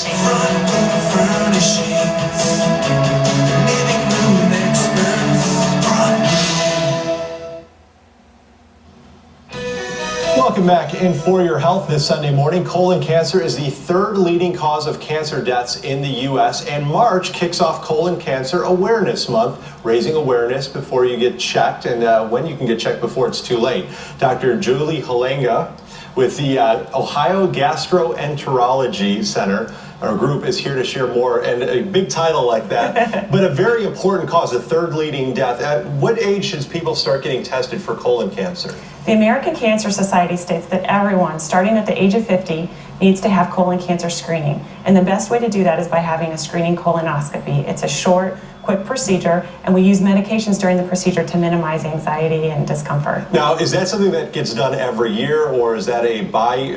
Welcome back in For Your Health this Sunday morning. Colon cancer is the third leading cause of cancer deaths in the U.S. and March kicks off Colon Cancer Awareness Month, raising awareness before you get checked and when you can get checked before it's too late. Dr. Julie Holinga with the Ohio Gastroenterology Center or group is here to share more, and a big title like that, but a very important cause, the third leading death. At what age should people start getting tested for colon cancer? The American Cancer Society states that everyone, starting at the age of 50, needs to have colon cancer screening. And the best way to do that is by having a screening colonoscopy. It's a short, quick procedure, and we use medications during the procedure to minimize anxiety and discomfort. Now, is that something that gets done every year, or is that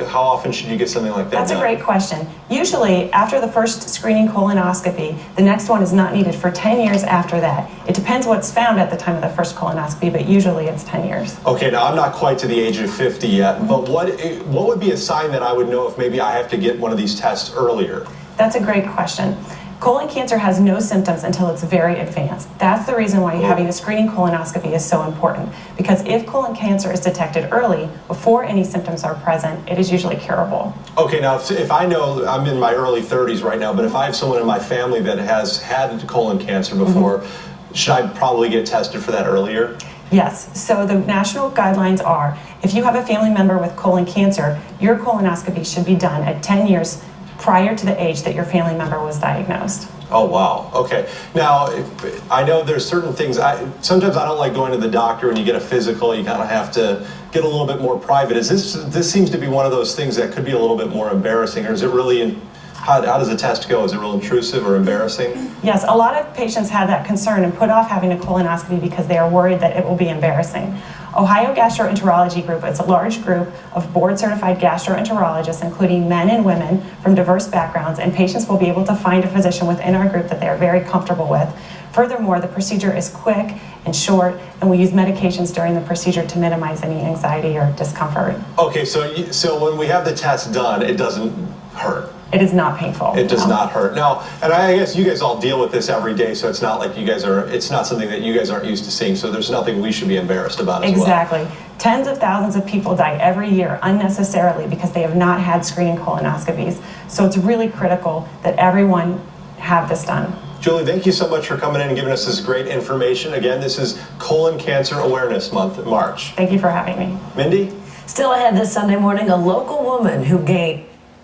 how often should you get something like that That's done? a great question. Usually, after the first screening colonoscopy, the next one is not needed for 10 years after that. It depends what's found at the time of the first colonoscopy, but usually it's 10 years. Okay, now I'm not quite to the age of 50 yet, but what would be a sign that I would know if maybe I have to get one of these tests earlier? That's a great question. Colon cancer has no symptoms until it's very advanced. That's the reason why having a screening colonoscopy is so important, because if colon cancer is detected early, before any symptoms are present, it is usually curable. Okay, now if I know, I'm in my early 30s right now, but if I have someone in my family that has had colon cancer before, should I probably get tested for that earlier? Yes, so the national guidelines are, if you have a family member with colon cancer, your colonoscopy should be done at 10 years prior to the age that your family member was diagnosed. Oh, wow. Okay. Now, I know there's certain things, sometimes I don't like going to the doctor when you get a physical, you kind of have to get a little bit more private. This seems to be one of those things that could be a little bit more embarrassing, or is it really, how does the test go? Is it real intrusive or embarrassing? Yes, a lot of patients have that concern and put off having a colonoscopy because they are worried that it will be embarrassing. Ohio Gastroenterology Group is a large group of board-certified gastroenterologists, including men and women from diverse backgrounds, and patients will be able to find a physician within our group that they are very comfortable with. Furthermore, the procedure is quick and short, and we use medications during the procedure to minimize any anxiety or discomfort. Okay, so when we have the test done, it doesn't hurt? It is not painful. It does not hurt. Now, and I guess you guys all deal with this every day, so it's not like it's not something that you guys aren't used to seeing, so there's nothing we should be embarrassed about as well. Exactly. Tens of thousands of people die every year unnecessarily because they have not had screening colonoscopies. So it's really critical that everyone have this done. Julie, thank you so much for coming in and giving us this great information. Again, this is Colon Cancer Awareness Month in March. Thank you for having me. Mindy? Still ahead this Sunday morning, a local woman who gained